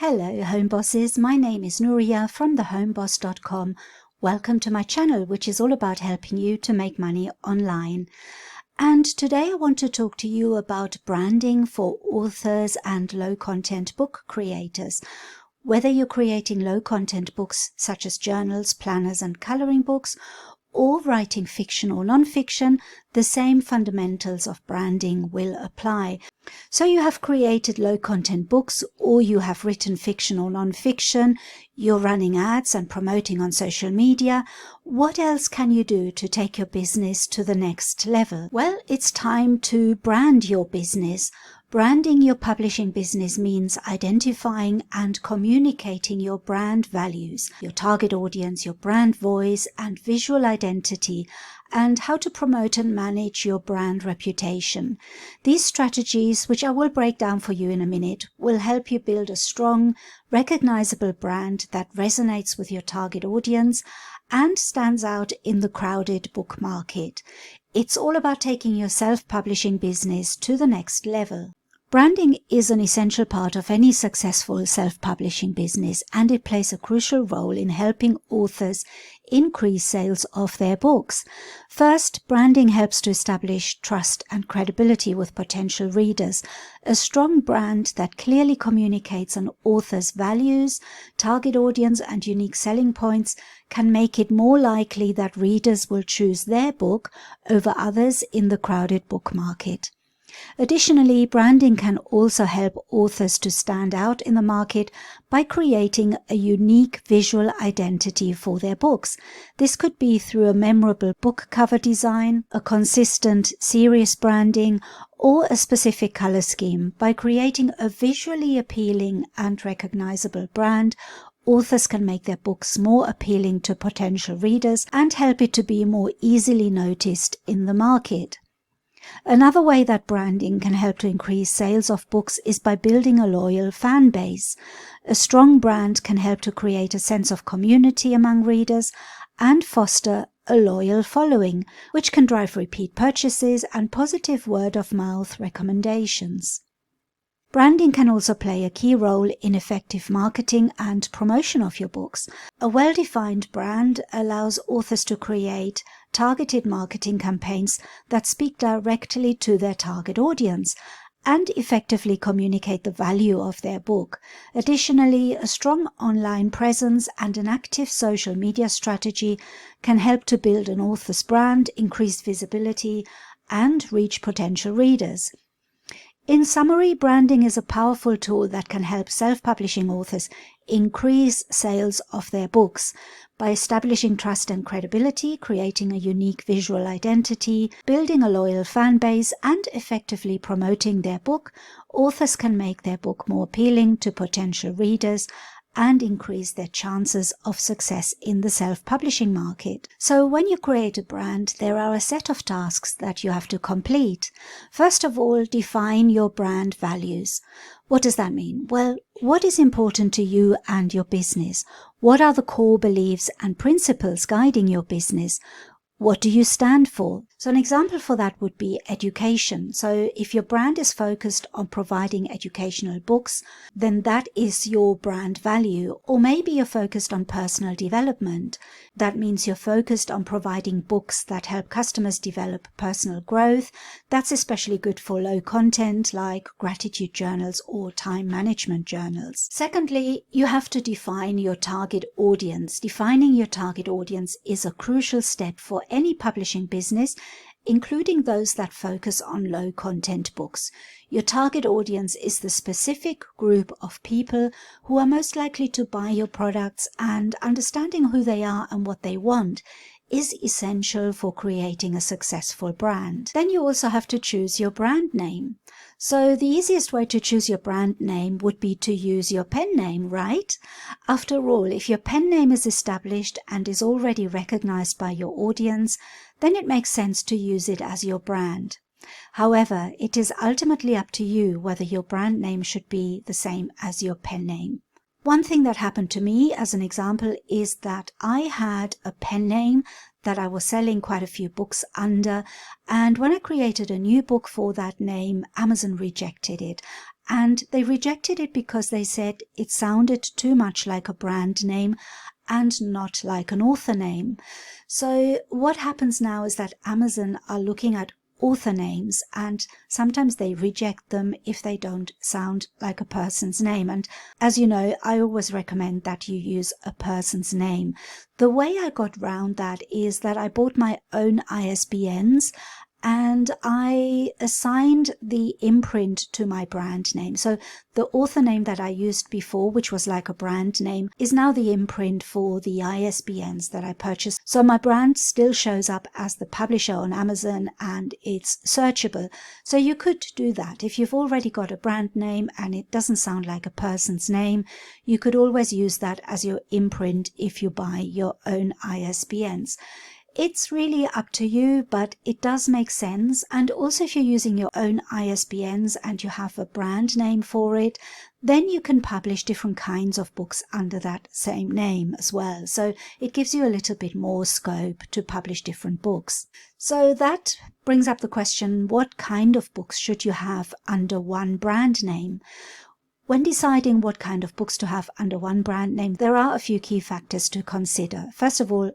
Hello home bosses, my name is Nuria from thehomeboss.com. Welcome to my channel, which is all about helping you to make money online. And today I want to talk to you about branding for authors and low content book creators. Whether you're creating low content books such as journals, planners and coloring books, or writing fiction or non-fiction, the same fundamentals of branding will apply. So you have created low content books, or you have written fiction or non-fiction, you're running ads and promoting on social media. What else can you do to take your business to the next level? Well, it's time to brand your business. Branding your publishing business means identifying and communicating your brand values, your target audience, your brand voice and visual identity, and how to promote and manage your brand reputation. These strategies, which I will break down for you in a minute, will help you build a strong, recognizable brand that resonates with your target audience and stands out in the crowded book market. It's all about taking your self-publishing business to the next level. Branding is an essential part of any successful self-publishing business, and it plays a crucial role in helping authors increase sales of their books. First, branding helps to establish trust and credibility with potential readers. A strong brand that clearly communicates an author's values, target audience, and unique selling points can make it more likely that readers will choose their book over others in the crowded book market. Additionally, branding can also help authors to stand out in the market by creating a unique visual identity for their books. This could be through a memorable book cover design, a consistent, serious branding, or a specific color scheme. By creating a visually appealing and recognizable brand, authors can make their books more appealing to potential readers and help it to be more easily noticed in the market. Another way that branding can help to increase sales of books is by building a loyal fan base. A strong brand can help to create a sense of community among readers and foster a loyal following, which can drive repeat purchases and positive word-of-mouth recommendations. Branding can also play a key role in effective marketing and promotion of your books. A well-defined brand allows authors to create targeted marketing campaigns that speak directly to their target audience and effectively communicate the value of their book. Additionally, a strong online presence and an active social media strategy can help to build an author's brand, increase visibility, and reach potential readers. In summary, branding is a powerful tool that can help self-publishing authors increase sales of their books. By establishing trust and credibility, creating a unique visual identity, building a loyal fan base, and effectively promoting their book, authors can make their book more appealing to potential readers and increase their chances of success in the self-publishing market. So when you create a brand, there are a set of tasks that you have to complete. First of all, define your brand values. What does that mean? Well, what is important to you and your business? What are the core beliefs and principles guiding your business? What do you stand for? So an example for that would be education. So if your brand is focused on providing educational books, then that is your brand value. Or maybe you're focused on personal development. That means you're focused on providing books that help customers develop personal growth. That's especially good for low content like gratitude journals or time management journals. Secondly, you have to define your target audience. Defining your target audience is a crucial step for any publishing business, including those that focus on low content books. Your target audience is the specific group of people who are most likely to buy your products, and understanding who they are and what they want is essential for creating a successful brand. Then you also have to choose your brand name. So the easiest way to choose your brand name would be to use your pen name, right? After all, if your pen name is established and is already recognized by your audience, then it makes sense to use it as your brand. However, it is ultimately up to you whether your brand name should be the same as your pen name. One thing that happened to me, as an example, is that I had a pen name that I was selling quite a few books under, and when I created a new book for that name, Amazon rejected it. and they rejected it because they said it sounded too much like a brand name and not like an author name. So what happens now is that Amazon are looking at author names, and sometimes they reject them if they don't sound like a person's name. And as you know, I always recommend that you use a person's name. The way I got round that is that I bought my own ISBNs and I assigned the imprint to my brand name. So the author name that I used before, which was like a brand name, is now the imprint for the ISBNs that I purchased. So my brand still shows up as the publisher on Amazon and it's searchable. So you could do that. If you've already got a brand name and it doesn't sound like a person's name, you could always use that as your imprint if you buy your own ISBNs. It's really up to you, but it does make sense. And also if you're using your own ISBNs and you have a brand name for it, then you can publish different kinds of books under that same name as well. So it gives you a little bit more scope to publish different books. So that brings up the question, what kind of books should you have under one brand name? When deciding what kind of books to have under one brand name, there are a few key factors to consider. First of all,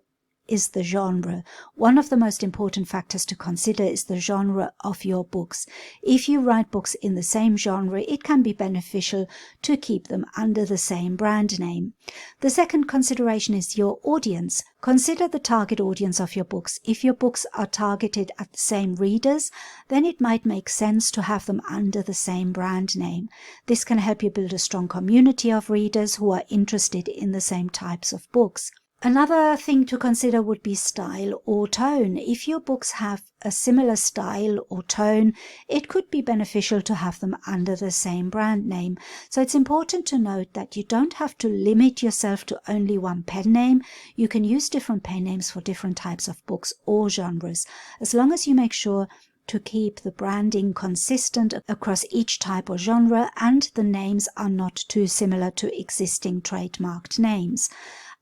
is the genre. One of the most important factors to consider is the genre of your books. If you write books in the same genre, it can be beneficial to keep them under the same brand name. The second consideration is your audience. Consider the target audience of your books. If your books are targeted at the same readers, then it might make sense to have them under the same brand name. This can help you build a strong community of readers who are interested in the same types of books. Another thing to consider would be style or tone. If your books have a similar style or tone, it could be beneficial to have them under the same brand name. So it's important to note that you don't have to limit yourself to only one pen name. You can use different pen names for different types of books or genres, as long as you make sure to keep the branding consistent across each type or genre and the names are not too similar to existing trademarked names.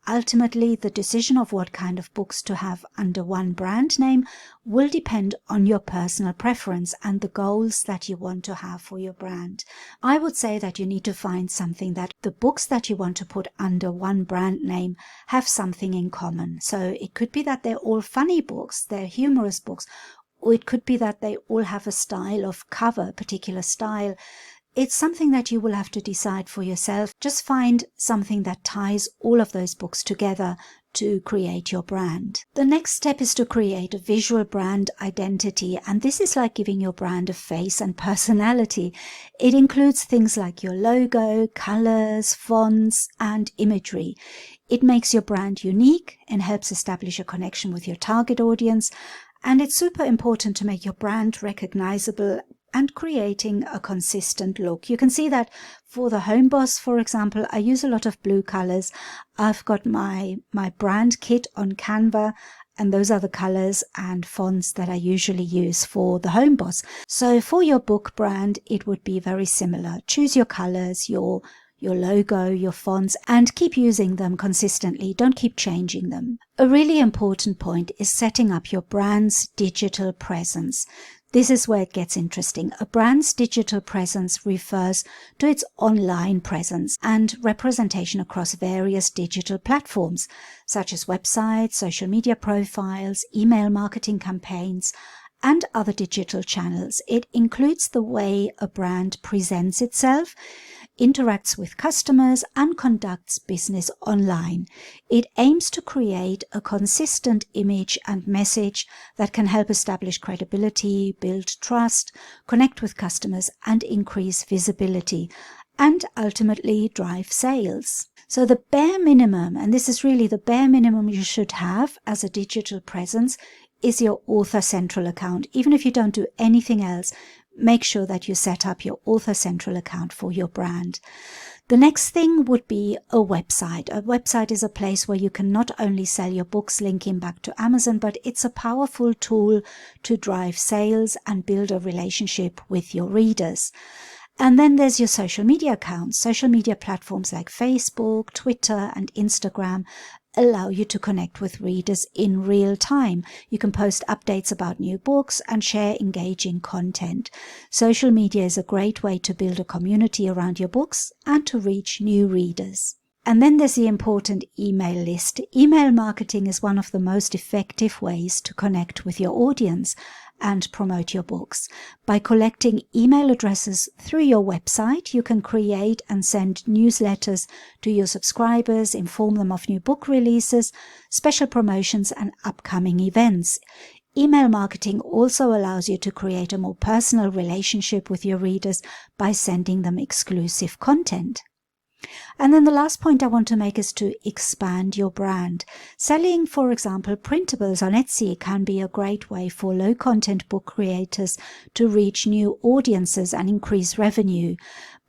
Ultimately, the decision of what kind of books to have under one brand name will depend on your personal preference and the goals that you want to have for your brand. I would say that you need to find something that the books that you want to put under one brand name have something in common. So it could be that they're all funny books, they're humorous books, or it could be that they all have a style of cover, a particular style. It's something that you will have to decide for yourself. Just find something that ties all of those books together to create your brand. The next step is to create a visual brand identity, and this is like giving your brand a face and personality. It includes things like your logo, colors, fonts, and imagery. It makes your brand unique and helps establish a connection with your target audience, and it's super important to make your brand recognizable and creating a consistent look. You can see that for the HomeBoss, for example, I use a lot of blue colors. I've got my brand kit on Canva, and those are the colors and fonts that I usually use for the HomeBoss. So for your book brand, it would be very similar. Choose your colors, your logo, your fonts, and keep using them consistently. Don't keep changing them. A really important point is setting up your brand's digital presence. This is where it gets interesting. A brand's digital presence refers to its online presence and representation across various digital platforms, such as websites, social media profiles, email marketing campaigns, and other digital channels. It includes the way a brand presents itself, interacts with customers, and conducts business online. It aims to create a consistent image and message that can help establish credibility, build trust, connect with customers, and increase visibility, and ultimately drive sales. So the bare minimum, and this is really the bare minimum you should have as a digital presence, is your Author Central account. Even if you don't do anything else, make sure that you set up your Author Central account for your brand. The next thing would be a website. A website is a place where you can not only sell your books linking back to Amazon, but it's a powerful tool to drive sales and build a relationship with your readers. And then there's your social media accounts, social media platforms like Facebook, Twitter, and Instagram. allow you to connect with readers in real time. You can post updates about new books and share engaging content. Social media is a great way to build a community around your books and to reach new readers. And then there's the important email list. Email marketing is one of the most effective ways to connect with your audience and promote your books. By collecting email addresses through your website, you can create and send newsletters to your subscribers, inform them of new book releases, special promotions, and upcoming events. Email marketing also allows you to create a more personal relationship with your readers by sending them exclusive content. And then the last point I want to make is to expand your brand. Selling, for example, printables on Etsy can be a great way for low-content book creators to reach new audiences and increase revenue.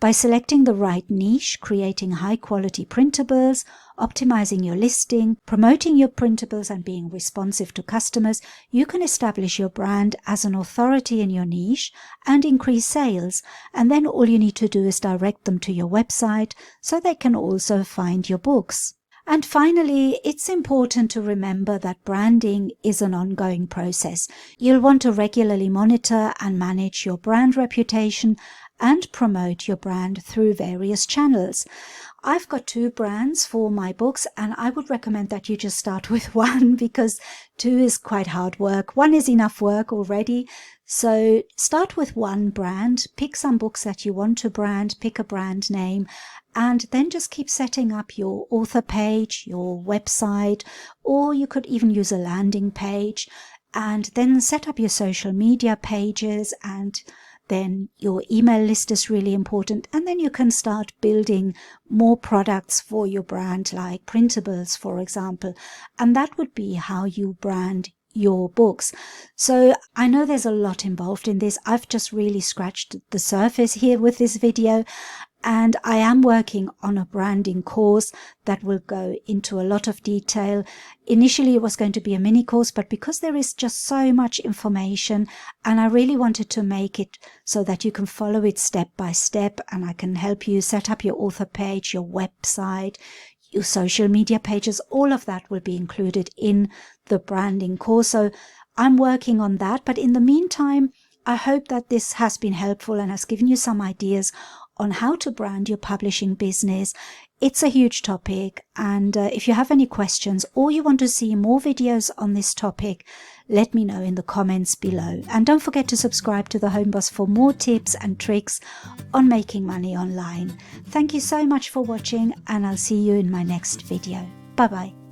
By selecting the right niche, creating high-quality printables, optimizing your listing, promoting your printables, and being responsive to customers, you can establish your brand as an authority in your niche and increase sales. And then all you need to do is direct them to your website so they can also find your books. And finally, it's important to remember that branding is an ongoing process. You'll want to regularly monitor and manage your brand reputation and promote your brand through various channels. I've got 2 brands for my books, and I would recommend that you just start with 1 because 2 is quite hard work. 1 is enough work already. So start with 1 brand, pick some books that you want to brand, pick a brand name, and then just keep setting up your author page, your website, or you could even use a landing page, and then set up your social media pages, and then your email list is really important. And then you can start building more products for your brand, like printables, for example. And that would be how you brand your books. So I know there's a lot involved in this. I've just really scratched the surface here with this video. And I am working on a branding course that will go into a lot of detail. Initially, it was going to be a mini course, but because there is just so much information, and I really wanted to make it so that you can follow it step by step, and I can help you set up your author page, your website, your social media pages, all of that will be included in the branding course. So I'm working on that. But in the meantime, I hope that this has been helpful and has given you some ideas on how to brand your publishing business. It's a huge topic, and if you have any questions or you want to see more videos on this topic, let me know in the comments below. And don't forget to subscribe to The Home Boss for more tips and tricks on making money online. Thank you so much for watching, and I'll see you in my next video. Bye bye.